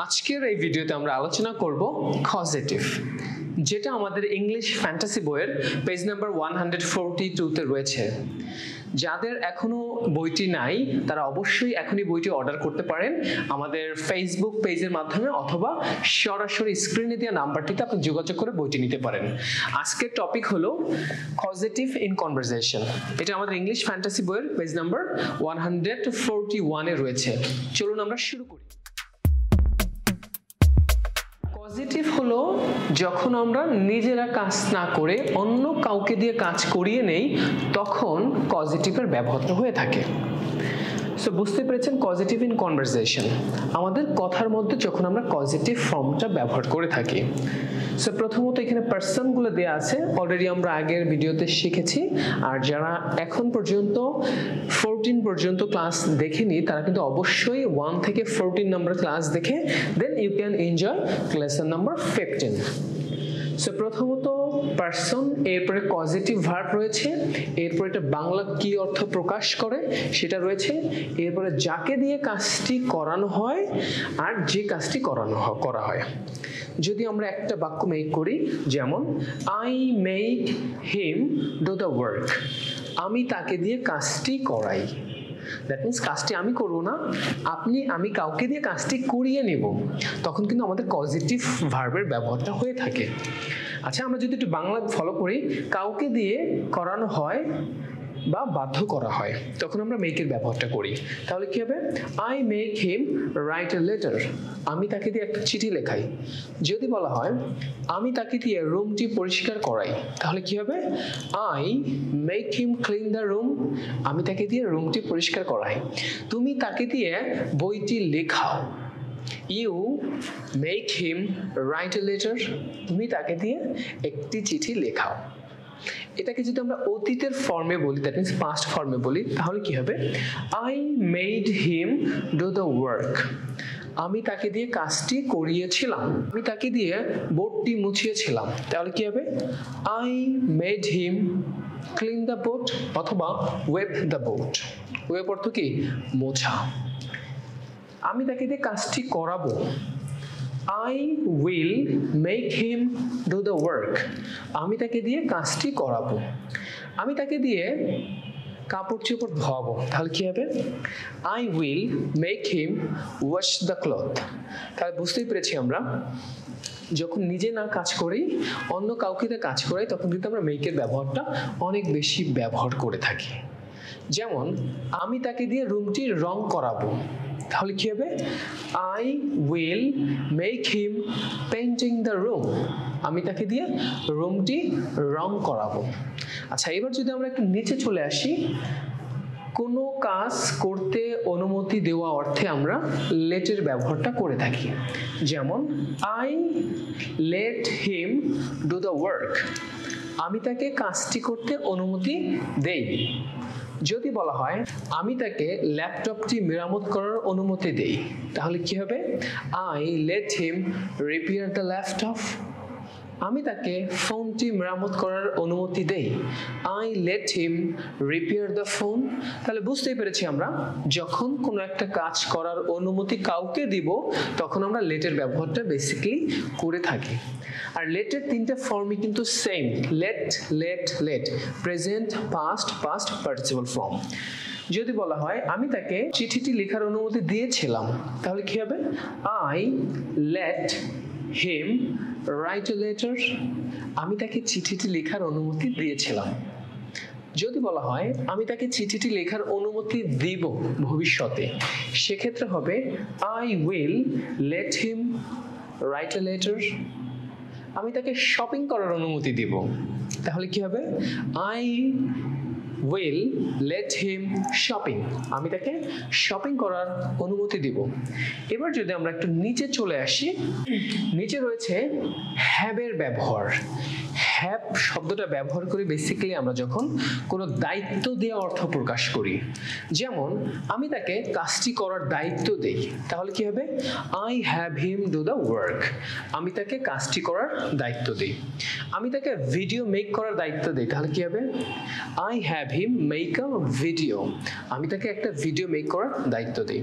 আজকের এই ভিডিওতে আমরা আলোচনা করব কজেটিভ, যেটা আমাদের ইংলিশ ফ্যান্টাসি বইয়ের পেজ নাম্বার 142 তে রয়েছে। যাদের এখনো বইটি নাই তারা অবশ্যই এখনই বইটি অর্ডার করতে পারেন আমাদের ফেসবুক পেজের মাধ্যমে, অথবা সরাসরি স্ক্রিনে দেওয়া নাম্বারটিতে আপনি যোগাযোগ করে বইটি নিতে পারেন। আজকের টপিক হলো কজেটিভ ইন কনভারসেশন। এটা আমাদের ইংলিশ ফ্যান্টাসি বইয়ের পেজ নাম্বার 141 এ রয়েছে। চলুন আমরা শুরু করি। পজিটিভ হলো যখন আমরা নিজেরা কাজ না করে অন্য কাউকে দিয়ে কাজ করিয়ে নেই, তখন পজিটিভের ব্যবহারটা হয়ে থাকে। সো বুঝতে পেরেছেন, পজিটিভ ইন কনভারসেশন আমাদের কথার মধ্যে যখন আমরা পজিটিভ ফর্মটা ব্যবহার করে থাকি। সো প্রথমত এখানে পার্সনগুলো দেওয়া আছে, অলরেডি আমরা আগের ভিডিওতে শিখেছি। আর যারা এখন পর্যন্ত 14 পর্যন্ত ক্লাস দেখেনি তারা কিন্তু অবশ্যই 1 থেকে 14 নম্বর ক্লাস দেখে then you can enjoy lesson number 15। So প্রথমত পার্সন, এরপরে পজিটিভ ভার্ব রয়েছে, এরপরে এটা বাংলা কি অর্থ প্রকাশ করে সেটা রয়েছে, এরপরে যাকে দিয়ে কাজটি করানো হয় আর যে কাজটি করা হয়। যদি আমরা একটা বাক্য মেক করি, যেমন I make him do the work, আমি তাকে দিয়ে কাজটি করাই। দ্যাট মিনস কাজটি আমি করবো না, আমি কাউকে দিয়ে কাজটি করিয়ে নেব, তখন কিন্তু আমাদের পজিটিভ ভার্বের ব্যবহারটা হয়ে থাকে। আচ্ছা, আমরা যদি একটু বাংলা ফলো করি, কাউকে দিয়ে করানো হয় বা বাধ্য করা হয়, তখন আমরা মেকের ব্যবহারটা করি। তাহলে কি হবে? I make him write a letter, আমি তাকে দিয়ে একটা চিঠি লেখাই। যদি বলা হয় আমি তাকে দিয়ে রুমটি পরিষ্কার করাই, তাহলে কি হবে? I make him clean the room, আমি তাকে দিয়ে রুমটি পরিষ্কার করাই। তুমি তাকে দিয়ে বইটি লেখাও, you make him write a letter, তুমি তাকে দিয়ে একটি চিঠি লেখাও। এটাকে যদি আমরা অতীতের ফর্মে বলি, দ্যাট মিনস পাস্ট ফর্মে বলি, তাহলে কি হবে? I made him do the work, আমি তাকে দিয়ে কাজটি করিয়েছিলাম, আমি তাকে দিয়ে বোর্ডটি মুছিয়েছিলাম। তাহলে কি হবে? I made him clean the board অথবা ওয়েপ দ্য বোর্ড। ওয়েপ অর্থ কি? মোছা। আমি তাকে দিয়ে কাজটি করাবো, I will make him do the work, আমি তাকে দিয়ে কাজটি করাবো। আমি তাকে দিয়ে কাপড় চোপড় ধোয়াবো, তাহলে কি হবে? I will make him wash the cloth। তাহলে বুঝতেই পেরেছি আমরা যখন নিজে না কাজ করি অন্য কাউকে দিয়ে কাজ করাই, তখন কিন্তু আমরা মেকের ব্যবহারটা অনেক বেশি ব্যবহার করে থাকি। যেমন আমি তাকে দিয়ে রুমটির রং করাবো, তাহলে কি হবে? I will make him painting the room, আমি তাকে দিয়ে রুমটি রং করাবো। আচ্ছা, এবার যদি আমরা একটু নিচে চলে আসি, কোনো কাজ করতে অনুমতি দেওয়া অর্থে আমরা লেটের ব্যবহারটা করে থাকি। যেমন I let him do the work, আমি তাকে কাজটি করতে অনুমতি দেই। যদি বলা হয় আমি তাকে ল্যাপটপটি মেরামত করার অনুমতি দেই, তাহলে কি হবে? I let him repair the laptop, আমি তাকে ফোনটি মেরামত করার অনুমতি দেই। I let him repair the phone। তাহলে বুঝতেই পেরেছি আমরা যখন কোনো একটা কাজ করার অনুমতি কাউকে দিব, তখন আমরা লেটের ব্যবহারটা বেসিক্যালি করে থাকি। আর লেটের তিনটা ফর্মই কিন্তু same, let, let, let, present, past, past participle form. যদি বলা হয় আমি তাকে চিঠিটি লেখার অনুমতি দিয়েছিলাম, তাহলে কি হবে? I let him write a letter, আমি তাকে চিঠিটি লেখার অনুমতি দিয়েছিলাম। যদি বলা হয় আমি তাকে চিঠিটি লেখার অনুমতি দিব ভবিষ্যতে, সেক্ষেত্রে হবে I will let him write a letter, আমি তাকে শপিং করার অনুমতি দিব, তাহলে কি হবে? I will let him shopping, আমি তাকে শপিং করার অনুমতি দিব। এবার যদি আমরা একটু নিচে চলে আসি, নিচে রয়েছে হ্যাভ এর ব্যবহার। হ্যাভ শব্দটা ব্যবহার করি বেসিক্যালি আমরা যখন কোনো দায়িত্ব দিয়ে অর্থ প্রকাশ করি। যেমন আমি তাকে কাজটি করার দায়িত্ব দেই, তাহলে কি হবে? I have him do the work. আমি তাকে কাজটি করার দায়িত্ব দিই। আমি তাকে ভিডিও মেক করার দায়িত্ব দিই, তাহলে কি হবে? I have him make a video. আমি তাকে একটা ভিডিও মেক করার দায়িত্ব দিই।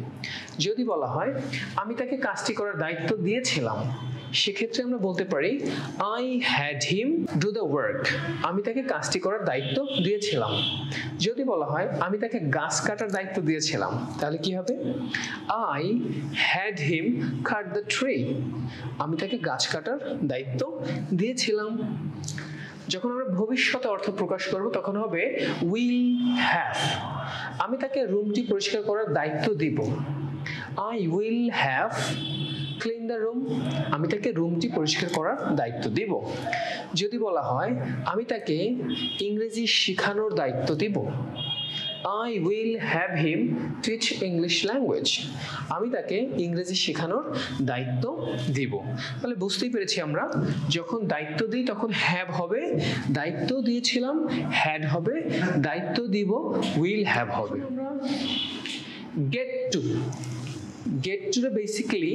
যদি বলা হয় আমি তাকে কাজটি করার দায়িত্ব দিয়েছিলাম, সেক্ষেত্রে আমরা বলতে পারি I had him do the work. আমি তাকে কাজটি করার দায়িত্ব দিয়েছিলাম। যদি বলা হয় আমি তাকে গাছ কাটার দায়িত্ব দিয়েছিলাম, তাহলে কি হবে? I had him cut the tree. আমি তাকে গাছ কাটার দায়িত্ব দিয়েছিলাম। যখন আমরা ভবিষ্যতে অর্থ প্রকাশ করব তখন হবে উইল হ্যাভ। আমি তাকে রুমটি পরিষ্কার করার দায়িত্ব দিব। I will have clean the room. আমি তাকে রুমটি পরিষ্কার করার দায়িত্ব দিব। যদি বলা হয় আমি তাকে ইংরেজি শেখানোর দায়িত্ব দিব, I will have him teach English language. আমি তাকে ইংরেজি শেখানোর দায়িত্ব দিব। তাহলে বুঝতেই পেরেছি আমরা যখন দায়িত্ব দিই তখন হ্যাভ হবে, দায়িত্ব দিয়েছিলাম হ্যাড হবে, দায়িত্ব দিব উইল হ্যাভ হবে। Get to. Get to basically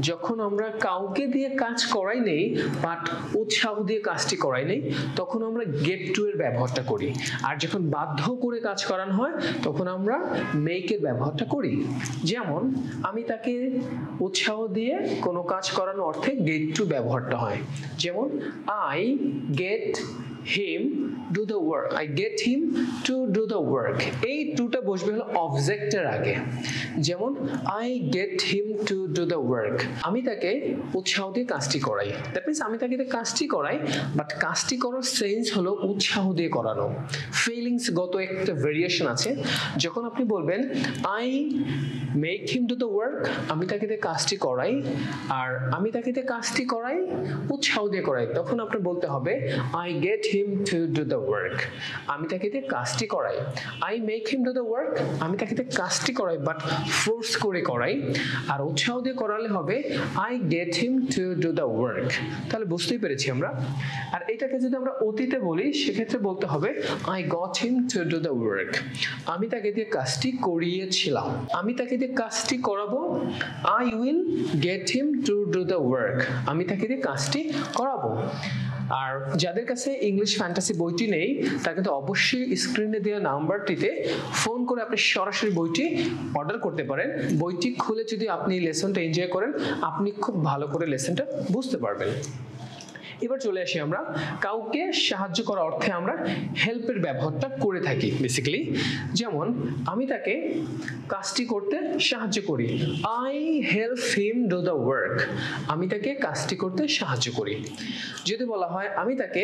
যখন আমরা কাউকে দিয়ে কাজ করাই নেই বাট উৎসাহ দিয়ে কাজটি করাই নেই, তখন আমরা গেট টু এর ব্যবহারটা করি। আর যখন বাধ্য করে কাজ করানো হয় তখন আমরা মেক এর ব্যবহারটা করি। যেমন আমি তাকে উৎসাহ দিয়ে কোনো কাজ করানো অর্থে গেট টু ব্যবহারটা হয়। যেমন I get him do the work. I get him to do the work. এই টুটা বসবে হলো অবজেক্টের আগে। যেমন I get him to do the work. আমি তাকে উৎসাহ দিয়ে কাজটি করাই। দ্যাট মিন্স আমি তাকে কাজটি করাই, বাট কাজটি করার সেন্স হলো উৎসাহ দিয়ে করানো। ফিলিংস গত একটা ভেরিয়েশন আছে। যখন আপনি বলবেন I make him do the work, আমি তাকে দিয়ে কাজটি করাই, আর আমি তাকে দিয়ে কাজটি করাই উৎসাহ দিয়ে করাই, তখন আপনার বলতে হবে I get him to do the work. আমি তাকে দিয়ে কাজটি করাই। I make him do the work, আমি তাকে দিয়ে কাজটি করাই বাট ফোর্স করে করাই। আর উৎসাহ দিয়ে করালে হবে I get him to do the work. তাহলে বুঝতেই পেরেছি আমরা। আর এটাকে যদি আমরা অতীতে বলি সেক্ষেত্রে বলতে হবে I got him to do the work. আমি তাকে দিয়ে কাজটি করিয়েছিলাম। আমি তাকে দিয়ে কাজটি করাবো I will get him to do the work. আমি তাকে দিয়ে কাজটি করাবো। আর যাদের কাছে ইংলিশ ফ্যান্টাসি বইটি নেই তারা কিন্তু অবশ্যই স্ক্রিনে দেওয়া নাম্বারটিতে ফোন করে আপনি সরাসরি বইটি অর্ডার করতে পারেন। বইটি খুলে যদি আপনি লেসনটা এনজয় করেন আপনি খুব ভালো করে লেসনটা বুঝতে পারবেন। এবার চলে আসি আমরা কাউকে সাহায্য করা অর্থে আমরা হেল্পের ব্যবহারটা করে থাকি বেসিক্যালি। যেমন আমি তাকে কাজটি করতে সাহায্য করি, I help him do the work. আমি তাকে কাজটি করতে সাহায্য করি। যদি বলা হয় আমি তাকে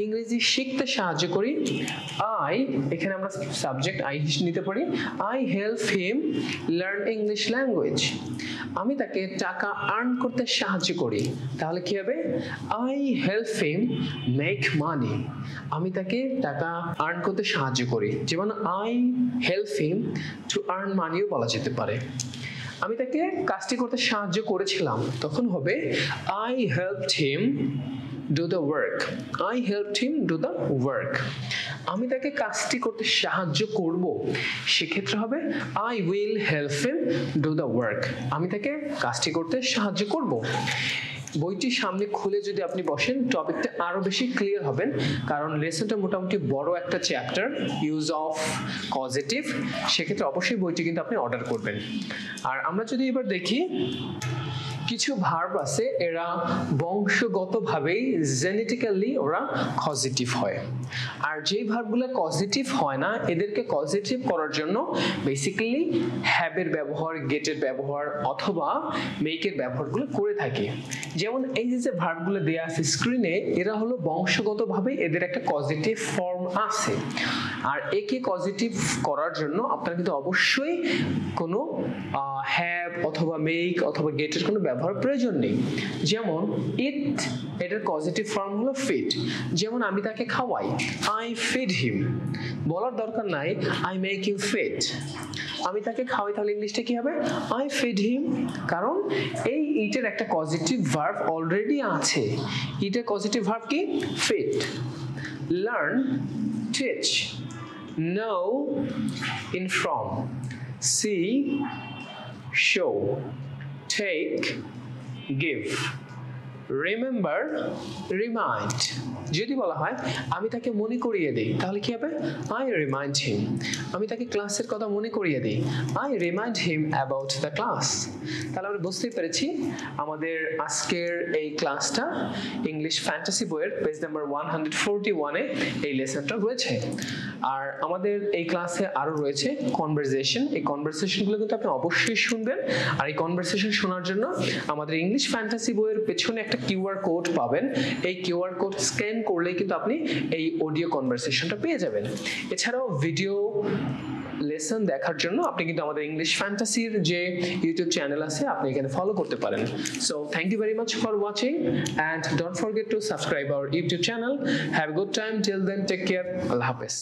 ইংরেজি শিখতে সাহায্য করি, আই, এখানে আমরা সাবজেক্ট আই নিতে পারি, I help him learn English language. আমি তাকে টাকা আর্ন করতে সাহায্য করি, তাহলে কি হবে? I help him make money. আমি তাকে টাকা আর্ন করতে সাহায্য করি, যেমন I help him to earn মানিও বলা যেতে পারে। আমি তাকে কাজটি করতে সাহায্য করেছিলাম, তখন হবে I helped him do the work. I helped him do the work. আমি তাকে কাজটি করতে সাহায্য করব, সেক্ষেত্রে হবে I will help him do the work. আমি তাকে কাজটি করতে সাহায্য করব। বইটি সামনে খুলে যদি আপনি বসেন টপিকটা আরো বেশি ক্লিয়ার হবেন, কারণ লেসনটা মোটামুটি বড় একটা চ্যাপ্টার, ইউজ অফ কজেটিভ। সেক্ষেত্রে অবশ্যই বইটি কিন্তু আপনি অর্ডার করবেন। আর আমরা যদি এবার দেখি কিছু ভার্ব আছে এরা বংশগতভাবেই জেনেটিক্যালি ওরা কজেটিভ হয়, আর যেই ভার্বগুলো কজেটিভ হয় না এদেরকে কজেটিভ করার জন্য বেসিক্যালি হ্যাবের ব্যবহার, গেটের ব্যবহার অথবা মেকের ব্যবহারগুলো করে থাকি। যেমন এই যে ভার্বগুলো দেয়া আছে স্ক্রিনে, এরা হলো বংশগতভাবে এদের একটা কজেটিভ ফর্ম আছে, আর একে কজেটিভ করার জন্য আপনার কিন্তু অবশ্যই কোনো হ্যাভ অথবা মেক অথবা গেটের কোনো ব্যবহার প্রয়োজন নেই। যেমন ইট, এটার পজিটিভ ফর্ম হলো ফিড। যেমন আমি তাকে খাওয়াই, আই ফিড হিম। বলার দরকার নাই আই মেক হিম ফিড। আমি তাকে খাওয়াই, তাহলে ইংলিশটা কি হবে? I feed him, কারণ এই ইটের একটা পজিটিভ ভার্ব অলরেডি আছে। ইটের পজিটিভ ভার্ব কি? feed। learn, teach, know, inform, see, show, take, give, remember, remind। যদি বলা হয় আমি তাকে মনে করিয়ে দেই, তাহলে কি হবে? I remind him। আমি তাকে ক্লাসের কথা মনে করিয়ে দেই, I remind him about the class। তাহলে আমরা বুঝতেই পেরেছি আমাদের আজকের এই ক্লাসটা ইংলিশ ফ্যান্টাসি বইয়ের পেজ নাম্বার 141-এ এই লেসনটা রয়েছে। আর আমাদের এই ক্লাসে আরো রয়েছে কনভারসেশন। এই কনভারসেশনগুলো কিন্তু আপনি অবশ্যই শুনবেন। আর এই কনভারসেশন শোনার জন্য আমাদের ইংলিশ ফ্যান্টাসি বইয়ের পেছনে একটা কিউআর কোড পাবেন। এই কিউআর কোড স্ক্যান করলেই কিন্তু আপনি এই অডিও কনভারসেশনটা পেয়ে যাবেন। এছাড়াও ভিডিও লেসন দেখার জন্য আপনি কিন্তু আমাদের ইংলিশ ফ্যান্টাসির যে ইউটিউব চ্যানেল আছে আপনি এখানে ফলো করতে পারেন। So thank you very much for watching and don't forget to subscribe our YouTube channel. Have a good time till then, take care, আল্লাহ হাফেজ।